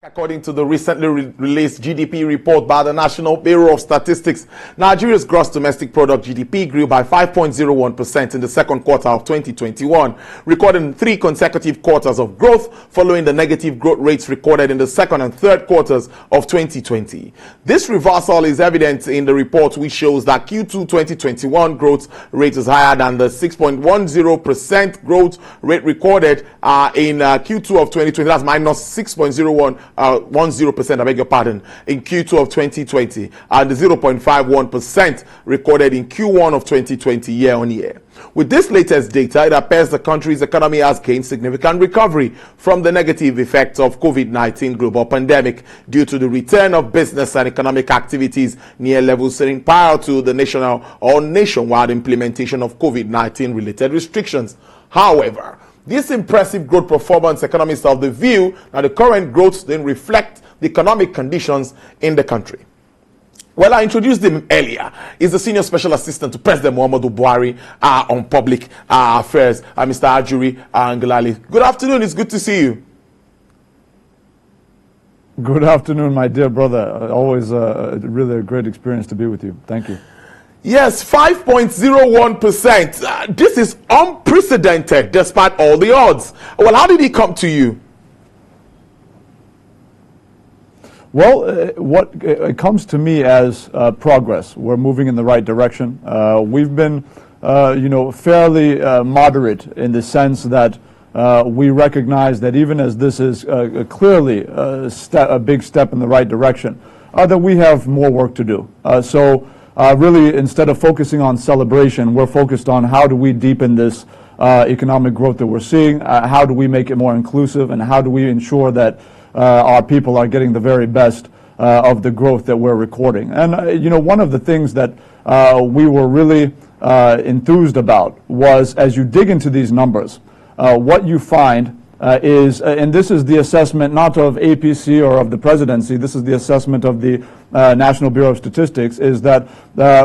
According to the recently released GDP report by the National Bureau of Statistics, Nigeria's gross domestic product GDP grew by 5.01% in the second quarter of 2021, recording 3 consecutive quarters of growth following the negative growth rates recorded in the second and third quarters of 2020. This reversal is evident in the report, which shows that Q2 2021 growth rate is higher than the 6.10% growth rate recorded in Q2 of 2020. That's minus 6.10%, I beg your pardon, in Q2 of 2020, and the 0.51% recorded in Q1 of 2020 year on year. With this latest data, it appears the country's economy has gained significant recovery from the negative effects of COVID-19 global pandemic due to the return of business and economic activities near levels seen prior to the national or nationwide implementation of COVID-19 related restrictions. However, this impressive growth performance, economists of the view that the current growth didn't reflect the economic conditions in the country. Well, I introduced him earlier. He's the Senior Special Assistant to President Muhammadu Buhari on Public Affairs, Mr. Ajuri Ngelale. Good afternoon. It's good to see you. Good afternoon, my dear brother. Always really a great experience to be with you. Thank you. Yes, 5.01%. This is unprecedented despite all the odds. Well, how did it come to you? Well, what it comes to me as progress. We're moving in the right direction. We've been, fairly moderate in the sense that we recognize that even as this is clearly a big step in the right direction, that we have more work to do. Really, instead of focusing on celebration, we're focused on how do we deepen this economic growth that we're seeing, how do we make it more inclusive, and how do we ensure that our people are getting the very best of the growth that we're recording. And, one of the things that we were really enthused about was, as you dig into these numbers, what you find is, and this is the assessment not of APC or of the presidency, this is the assessment of the National Bureau of Statistics, is that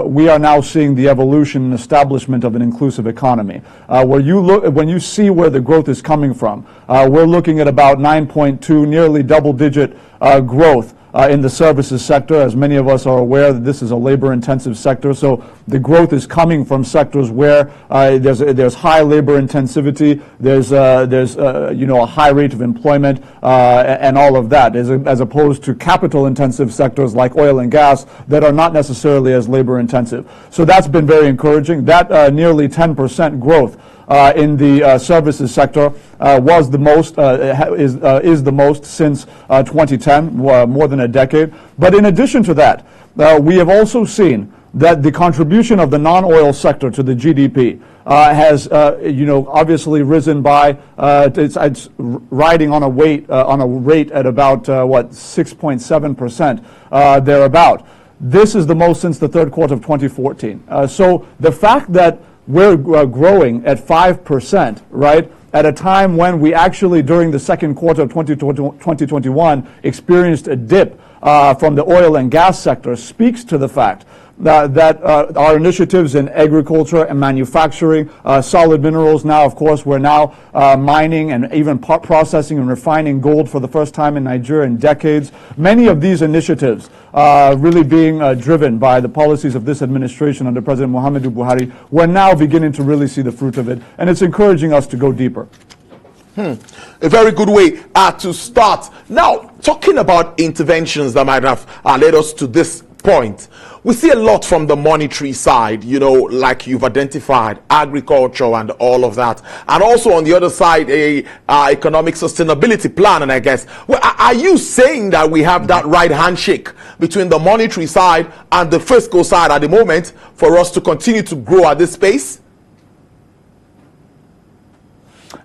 we are now seeing the evolution and establishment of an inclusive economy. When you see where the growth is coming from, we're looking at about 9.2, nearly double-digit growth in the services sector. As many of us are aware, that this is a labor-intensive sector, so the growth is coming from sectors where there's high labor intensivity, there's a high rate of employment, and all of that, as opposed to capital-intensive sectors like oil and gas that are not necessarily as labor-intensive. So that's been very encouraging. That nearly 10% growth in the services sector was the most, is the most since 2010, more than a decade. But in addition to that, we have also seen that the contribution of the non-oil sector to the GDP has, obviously risen by, it's riding on a rate at about 6.7%, thereabout. This is the most since the third quarter of 2014. So the fact that we're growing at 5%, right, at a time when we actually, during the second quarter of 2021, experienced a dip from the oil and gas sector, speaks to the fact that our initiatives in agriculture and manufacturing, solid minerals, now, of course, we're now mining and even processing and refining gold for the first time in Nigeria in decades. Many of these initiatives really being driven by the policies of this administration under President Muhammadu Buhari. We're now beginning to really see the fruit of it, and it's encouraging us to go deeper. A very good way to start. Now, talking about interventions that might have led us to this point, we see a lot from the monetary side, like you've identified, agriculture and all of that, and also on the other side, a economic sustainability plan. And I guess, well, are you saying that we have that right handshake between the monetary side and the fiscal side at the moment for us to continue to grow at this pace?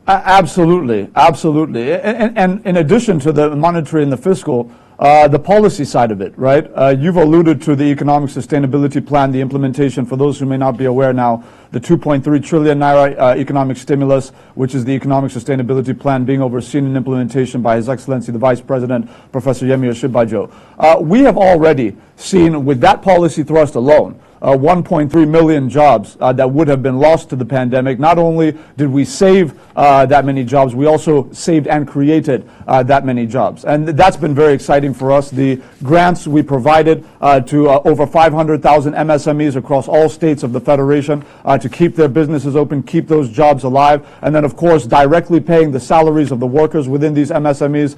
Absolutely. And in addition to the monetary and the fiscal, the policy side of it, right? You've alluded to the economic sustainability plan, the implementation, for those who may not be aware now, the 2.3 trillion naira economic stimulus, which is the economic sustainability plan being overseen in implementation by His Excellency the Vice President, Professor Yemi Osinbajo. We have already seen, with that policy thrust alone, 1.3 million jobs that would have been lost to the pandemic. Not only did we save that many jobs, we also saved and created that many jobs. And that's been very exciting for us. The grants we provided to over 500,000 MSMEs across all states of the Federation to keep their businesses open, keep those jobs alive, and then, of course, directly paying the salaries of the workers within these MSMEs,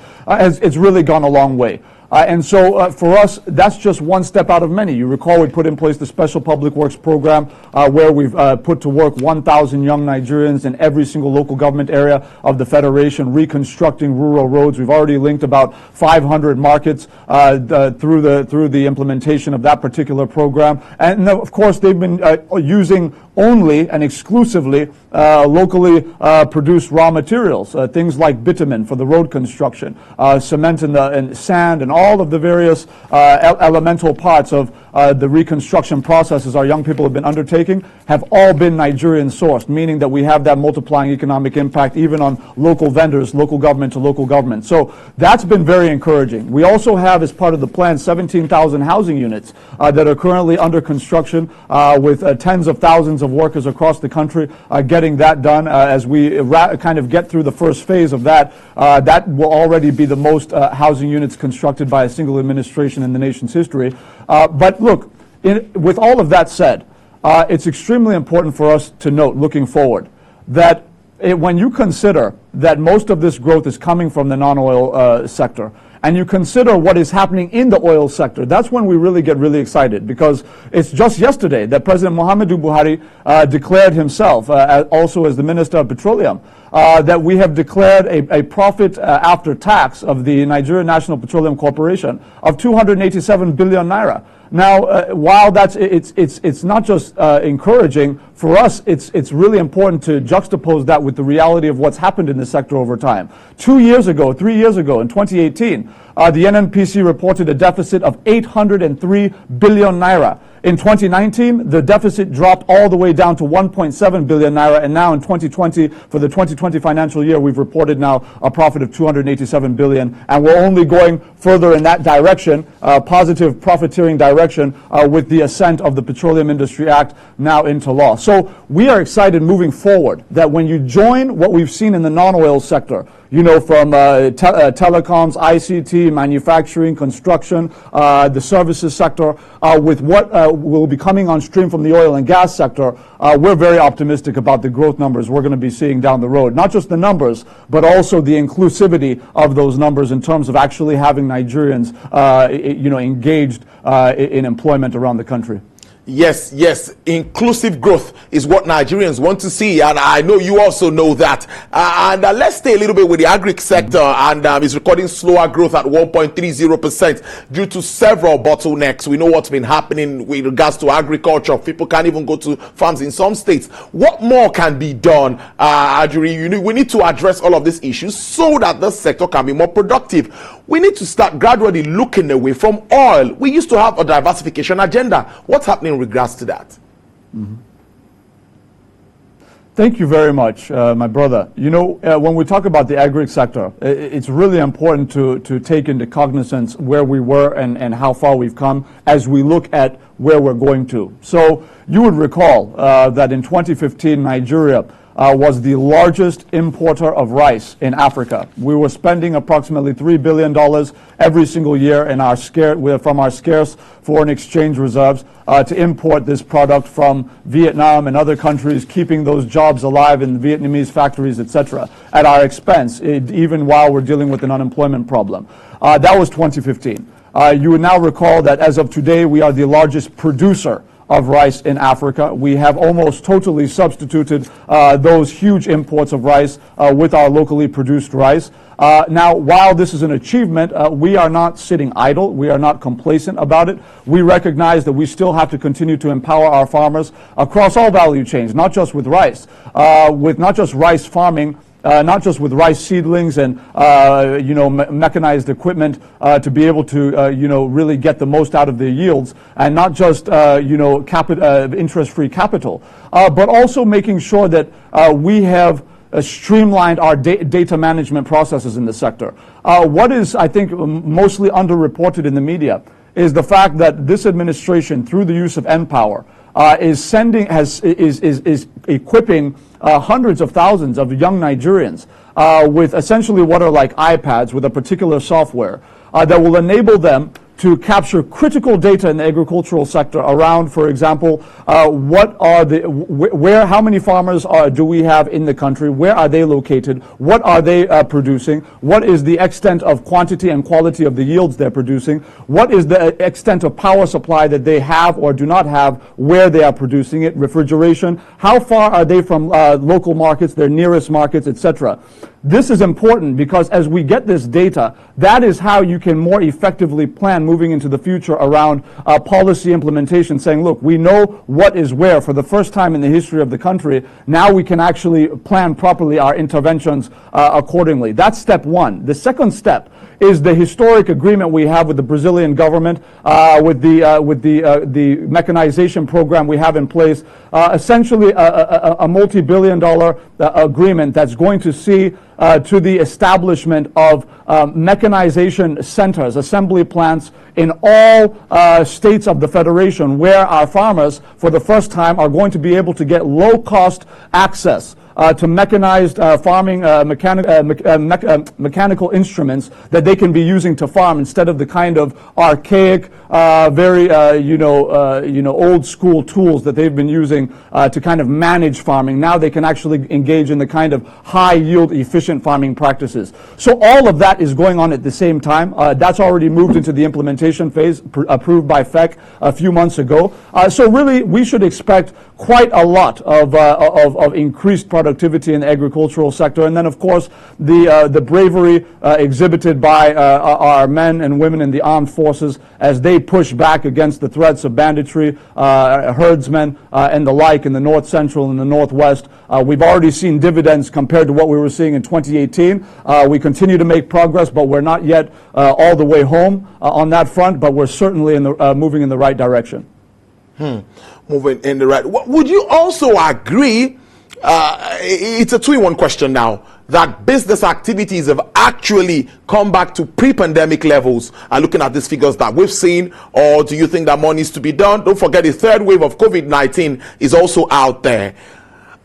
it's really gone a long way. And so for us, that's just one step out of many. You recall we put in place the Special Public Works Program where we've put to work 1,000 young Nigerians in every single local government area of the Federation, reconstructing rural roads. We've already linked about 500 markets through the implementation of that particular program. And of course, they've been using only and exclusively locally produced raw materials, things like bitumen for the road construction, cement and sand, and all of the various elemental parts of the reconstruction processes our young people have been undertaking have all been Nigerian sourced, meaning that we have that multiplying economic impact even on local vendors, local government to local government. So that's been very encouraging. We also have, as part of the plan, 17,000 housing units that are currently under construction with tens of thousands of workers across the country getting that done. As we kind of get through the first phase of that, that will already be the most housing units constructed by a single administration in the nation's history. But look, with all of that said, it's extremely important for us to note, looking forward, that when you consider that most of this growth is coming from the non-oil sector, and you consider what is happening in the oil sector, that's when we really get really excited, because it's just yesterday that President Muhammadu Buhari declared himself, also as the Minister of Petroleum, that we have declared a profit after tax of the Nigerian National Petroleum Corporation of 287 billion naira. Now, while it's not just encouraging for us, it's really important to juxtapose that with the reality of what's happened in the sector over time. 3 years ago, in 2018, the NNPC reported a deficit of 803 billion naira. In 2019, the deficit dropped all the way down to 1.7 billion naira, and now in 2020, for the 2020 financial year, we've reported now a profit of 287 billion, and we're only going further in that direction, positive profiteering direction, with the assent of the Petroleum Industry Act now into law. So we are excited moving forward that when you join what we've seen in the non-oil sector, you know, from telecoms, ICT, manufacturing, construction, the services sector, with what will be coming on stream from the oil and gas sector, we're very optimistic about the growth numbers we're going to be seeing down the road. Not just the numbers, but also the inclusivity of those numbers in terms of actually having Nigerians, engaged in employment around the country. Yes, inclusive growth is what Nigerians want to see, and I know you also know that. And let's stay a little bit with the aggregate sector, and it's recording slower growth at 1.30% due to several bottlenecks. We know what's been happening with regards to agriculture. People can't even go to farms in some states. What more can be done, Ajuri? We need to address all of these issues so that the sector can be more productive. We need to start gradually looking away from oil. We used to have a diversification agenda. What's happening in regards to that? Mm-hmm. Thank you very much, my brother. You know, when we talk about the aggregate sector, it's really important to take into cognizance where we were and how far we've come as we look at where we're going to. So you would recall that in 2015, Nigeria was the largest importer of rice in Africa. We were spending approximately $3 billion every single year in from our scarce foreign exchange reserves to import this product from Vietnam and other countries, keeping those jobs alive in Vietnamese factories, etc., at our expense, even while we're dealing with an unemployment problem. That was 2015. You would now recall that as of today, we are the largest producer of rice in Africa. We have almost totally substituted those huge imports of rice with our locally produced rice. Now, while this is an achievement, we are not sitting idle. We are not complacent about it. We recognize that we still have to continue to empower our farmers across all value chains, not just with rice, with not just rice farming, not just with rice seedlings and mechanized equipment to be able to really get the most out of their yields, and not just interest-free capital, but also making sure that we have streamlined our data management processes in the sector. What is, I think, mostly underreported in the media is the fact that this administration, through the use of Empower, is equipping hundreds of thousands of young Nigerians with essentially what are like iPads with a particular software that will enable them to capture critical data in the agricultural sector around, for example, what are how many farmers do we have in the country? Where are they located? What are they producing? What is the extent of quantity and quality of the yields they're producing? What is the extent of power supply that they have or do not have where they are producing it? Refrigeration. How far are they from local markets, their nearest markets, etc.? This is important because as we get this data, that is how you can more effectively plan moving into the future around policy implementation, saying, look, we know what is where for the first time in the history of the country. Now we can actually plan properly our interventions accordingly. That's step one. The second step is the historic agreement we have with the Brazilian government, with the mechanization program we have in place, essentially a multi-billion-dollar agreement that's going to see to the establishment of mechanization centers, assembly plants in all states of the Federation, where our farmers, for the first time, are going to be able to get low-cost access to mechanized farming, mechanical instruments that they can be using to farm instead of the kind of archaic, very old school tools that they've been using to kind of manage farming. Now they can actually engage in the kind of high yield, efficient farming practices. So all of that is going on at the same time. That's already moved into the implementation phase, approved by FEC a few months ago. So really, we should expect quite a lot of increased productivity in the agricultural sector. And then, of course, the bravery exhibited by our men and women in the armed forces as they push back against the threats of banditry, herdsmen, and the like in the North Central and the Northwest. We've already seen dividends compared to what we were seeing in 2018. We continue to make progress, but we're not yet all the way home on that front, but we're certainly moving in the right direction. Moving in the right. Would you also agree, it's a 2-in-1 question now, that business activities have actually come back to pre-pandemic levels, looking at these figures that we've seen, or do you think that more needs to be done? Don't forget the third wave of COVID-19 is also out there.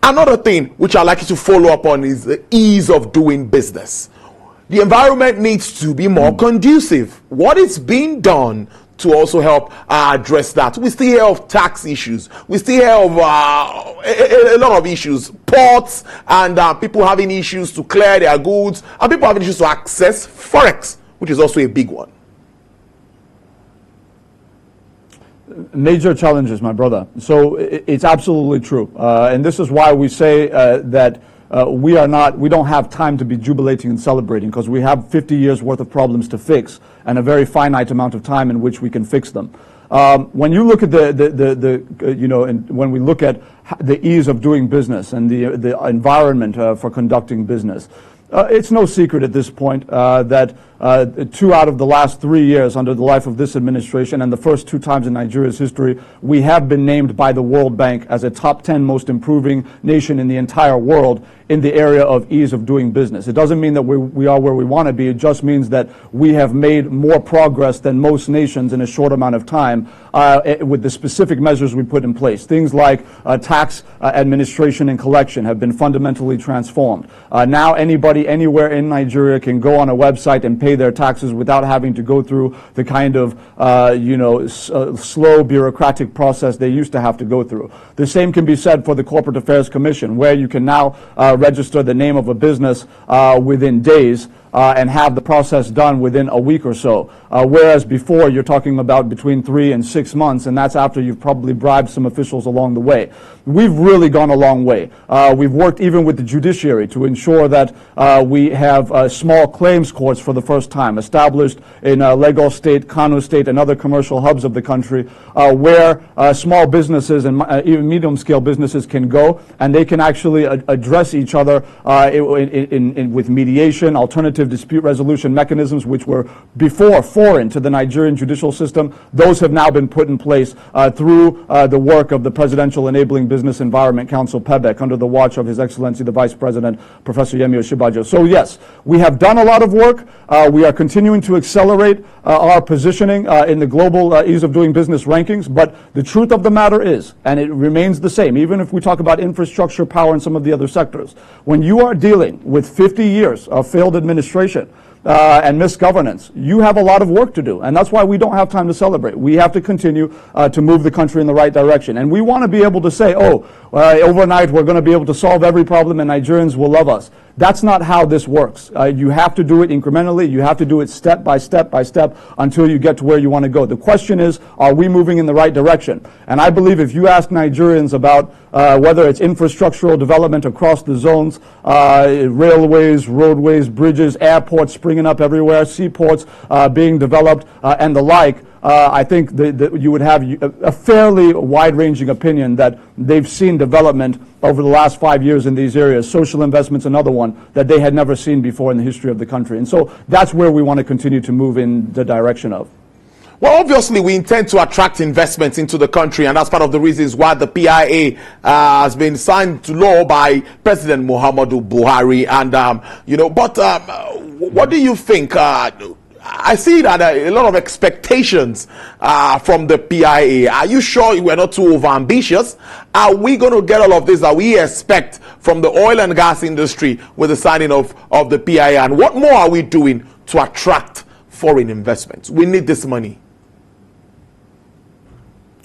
Another thing which I'd like you to follow up on is the ease of doing business. The environment needs to be more conducive. What is being done to also help address that? We still hear of tax issues. We still hear of a lot of issues. Ports and people having issues to clear their goods, and people having issues to access Forex, which is also a big one. Major challenges, my brother. So it's absolutely true. And this is why we say that we don't have time to be jubilating and celebrating, because we have 50 years worth of problems to fix and a very finite amount of time in which we can fix them. When you look at when we look at the ease of doing business and the environment for conducting business, it's no secret at this point that 2 out of the last 3 years under the life of this administration, and the first 2 times in Nigeria's history, we have been named by the World Bank as a top 10 most improving nation in the entire world in the area of ease of doing business. It doesn't mean that we are where we want to be. It just means that we have made more progress than most nations in a short amount of time with the specific measures we put in place. Things like tax administration and collection have been fundamentally transformed. Now anybody anywhere in Nigeria can go on a website and pay their taxes without having to go through the kind of slow bureaucratic process they used to have to go through. The same can be said for the Corporate Affairs Commission, where you can now register the name of a business within days and have the process done within a week or so. Whereas before, you're talking about between 3 and 6 months, and that's after you've probably bribed some officials along the way. We've really gone a long way. We've worked even with the judiciary to ensure that we have small claims courts for the first time, established in Lagos State, Kano State, and other commercial hubs of the country, where small businesses and even medium-scale businesses can go, and they can actually address each other with mediation, alternative administrative dispute resolution mechanisms, which were before foreign to the Nigerian judicial system. Those have now been put in place through the work of the Presidential Enabling Business Environment Council, PEBEC, under the watch of His Excellency the Vice President, Professor Yemi Osinbajo. So yes, we have done a lot of work. We are continuing to accelerate our positioning in the global ease of doing business rankings, but the truth of the matter is, and it remains the same, even if we talk about infrastructure, power, and some of the other sectors, when you are dealing with 50 years of failed administration and misgovernance, you have a lot of work to do, and that's why we don't have time to celebrate. We have to continue to move the country in the right direction, and we want to be able to say, overnight we're going to be able to solve every problem and Nigerians will love us. That's not how this works. You have to do it incrementally. You have to do it step by step by step until you get to where you want to go. The question is, are we moving in the right direction? And I believe if you ask Nigerians about whether it's infrastructural development across the zones, railways, roadways, bridges, airports springing up everywhere, seaports being developed, and the like, I think that you would have a fairly wide-ranging opinion that they've seen development over the last 5 years in these areas. Social investment's another one that they had never seen before in the history of the country. And so that's where we want to continue to move in the direction of. Well, obviously, we intend to attract investments into the country, and that's part of the reasons why the PIA has been signed to law by President Muhammadu Buhari. And, what do you think? I see that a lot of expectations from the PIA. Are you sure we're not too overambitious? Are we going to get all of this that we expect from the oil and gas industry with the signing of the PIA? And what more are we doing to attract foreign investments? We need this money.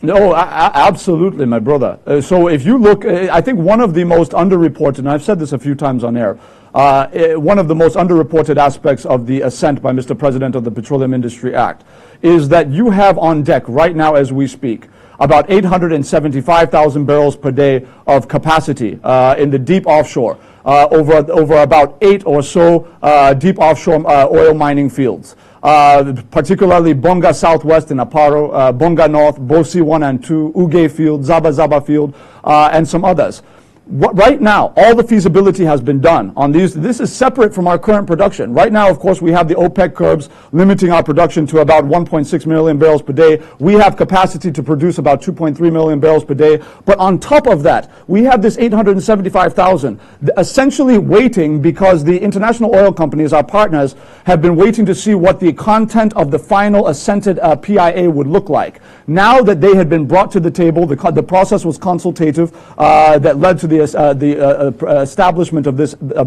No, absolutely, my brother. So if you look, I think one of the most underreported, and I've said this a few times on air, one of the most underreported aspects of the assent by Mr. President of the Petroleum Industry Act is that you have on deck right now as we speak about 875,000 barrels per day of capacity in the deep offshore over about 8 or so deep offshore oil mining fields. Particularly Bonga Southwest in Aparo, Bonga North, Bosi 1 and 2, Uge Field, Zaba Field, and some others. Right now, all the feasibility has been done on these. This is separate from our current production. Right now, of course, we have the OPEC curbs limiting our production to about 1.6 million barrels per day. We have capacity to produce about 2.3 million barrels per day. But on top of that, we have this 875,000 essentially waiting because the international oil companies, our partners, have been waiting to see what the content of the final assented PIA would look like. Now that they had been brought to the table, the process was consultative that led to the establishment of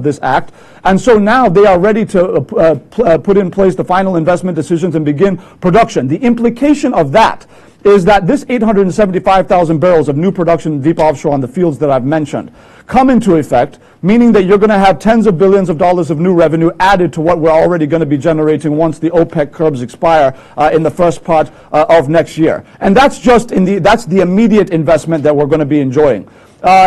this act, and so now they are ready to put in place the final investment decisions and begin production. The implication of that is that this 875,000 barrels of new production deep offshore on the fields that I've mentioned come into effect, meaning that you're going to have tens of billions of dollars of new revenue added to what we're already going to be generating once the OPEC curbs expire in the first part of next year. And that's just that's the immediate investment that we're going to be enjoying.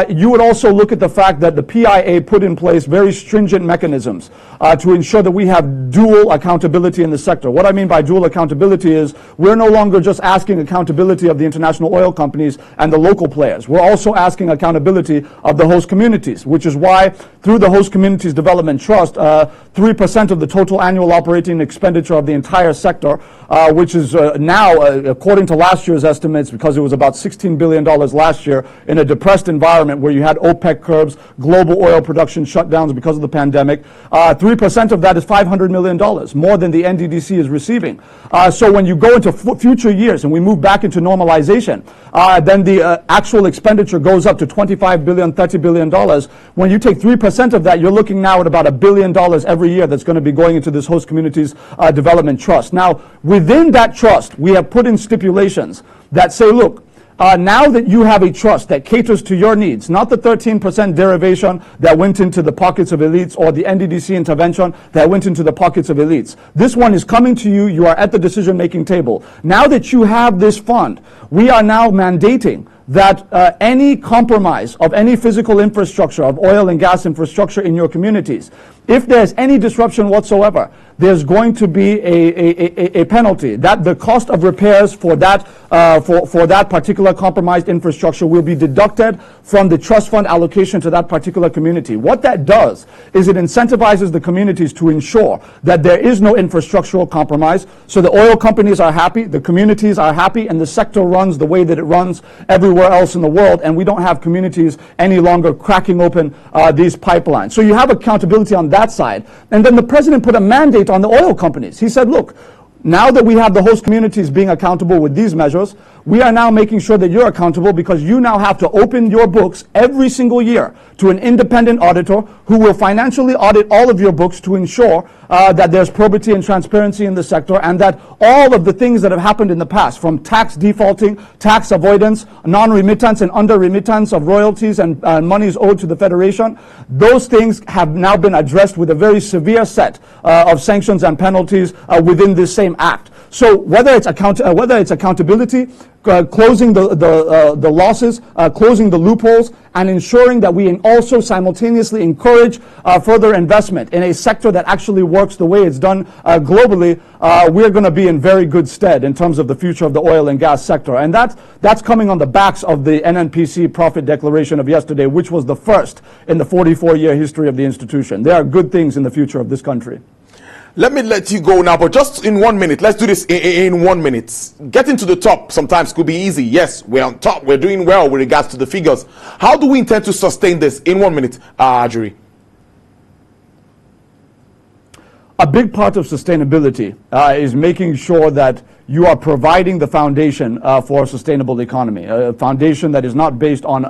You would also look at the fact that the PIA put in place very stringent mechanisms to ensure that we have dual accountability in the sector. What I mean by dual accountability is we're no longer just asking accountability of the international oil companies and the local players. We're also asking accountability of the host communities, which is why through the Host Communities Development Trust, 3% of the total annual operating expenditure of the entire sector, which is now, according to last year's estimates, because it was about $16 billion last year in a depressed environment where you had OPEC curbs, global oil production shutdowns because of the pandemic, 3% of that is $500 million, more than the NDDC is receiving. So when you go into future years and we move back into normalization, then the actual expenditure goes up to $25 billion, $30 billion. When you take 3% of that, you're looking now at about $1 billion every year that's going to be going into this Host Communities Development Trust. Now, within that trust, we have put in stipulations that say, look, now that you have a trust that caters to your needs, not the 13% derivation that went into the pockets of elites or the NDDC intervention that went into the pockets of elites. This one is coming to you. You are at the decision-making table. Now that you have this fund, we are now mandating that any compromise of any physical infrastructure, of oil and gas infrastructure in your communities, if there's any disruption whatsoever, there's going to be a penalty. That the cost of repairs for that particular compromised infrastructure will be deducted from the trust fund allocation to that particular community. What that does is it incentivizes the communities to ensure that there is no infrastructural compromise. So the oil companies are happy, the communities are happy, and the sector runs the way that it runs everywhere else in the world, and we don't have communities any longer cracking open these pipelines. So you have accountability on that side. And then the president put a mandate on the oil companies. He said, look, now that we have the host communities being accountable with these measures, we are now making sure that you're accountable, because you now have to open your books every single year to an independent auditor who will financially audit all of your books to ensure that there's probity and transparency in the sector, and that all of the things that have happened in the past, from tax defaulting, tax avoidance, non-remittance and under-remittance of royalties and monies owed to the Federation, those things have now been addressed with a very severe set of sanctions and penalties within this same act. So whether it's accountability, closing the losses, closing the loopholes, and ensuring that we also simultaneously encourage further investment in a sector that actually works the way it's done globally, we're going to be in very good stead in terms of the future of the oil and gas sector. And that's coming on the backs of the NNPC profit declaration of yesterday, which was the first in the 44-year history of the institution. There are good things in the future of this country. Let me let you go now, but just in 1 minute. Let's do this in 1 minute. Getting to the top sometimes could be easy. Yes, we're on top. We're doing well with regards to the figures. How do we intend to sustain this in 1 minute, Ajuri? A big part of sustainability is making sure that you are providing the foundation for a sustainable economy, a foundation that is not based on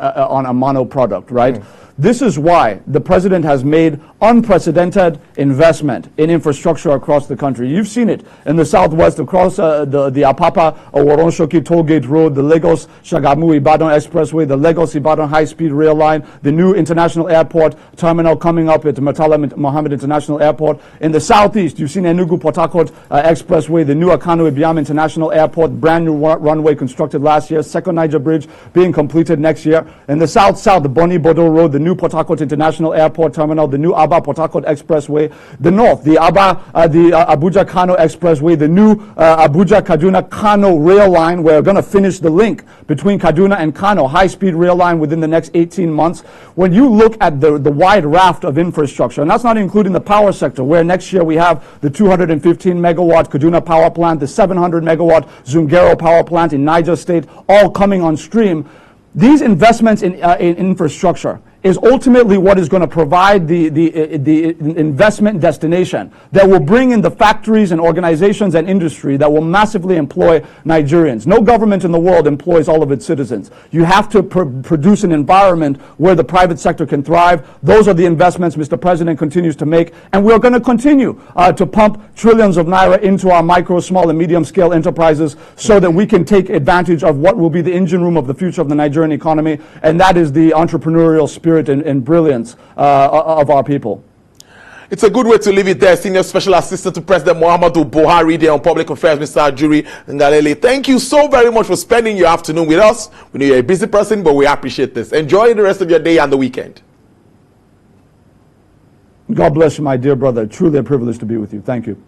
a mono product, right? This is why the president has made unprecedented investment in infrastructure across the country. You've seen it in the southwest, across the Apapa Oworonshoki toll gate road, the Lagos-Shagamu-Ibadan expressway, the Lagos-Ibadan high-speed rail line, the new international airport terminal coming up at Murtala Mohammed International Airport. In the southeast, you've seen Enugu-Port Harcourt expressway, the new Akano-Ibiam International Airport, brand new runway constructed last year, second Niger Bridge being completed next year. In the south-south, the Boni-Bodo Road, the new Port Harcourt International Airport Terminal, the new Aba-Port Harcourt Expressway. The north, the Abuja-Kano Expressway, the new Abuja-Kaduna-Kano rail line. We're going to finish the link between Kaduna and Kano, high-speed rail line, within the next 18 months. When you look at the wide raft of infrastructure, and that's not including the power sector, where next year we have the 215-megawatt Kaduna power plant, the 700-megawatt Zungero power plant in Niger State, all coming on stream. These investments in infrastructure is ultimately what is going to provide the investment destination that will bring in the factories and organizations and industry that will massively employ Nigerians. No government in the world employs all of its citizens. You have to produce an environment where the private sector can thrive. Those are the investments Mr. President continues to make, and we're going to continue to pump trillions of naira into our micro, small, and medium scale enterprises so that we can take advantage of what will be the engine room of the future of the Nigerian economy, and that is the entrepreneurial spirit and brilliance of our people. It's a good way to leave it there. Senior Special Assistant to President Muhammadu Buhari there on Public Affairs, Mr. Ajuri Ngalale. Thank you so very much for spending your afternoon with us. We know you're a busy person, but we appreciate this. Enjoy the rest of your day and the weekend. God bless you, my dear brother. Truly a privilege to be with you. Thank you.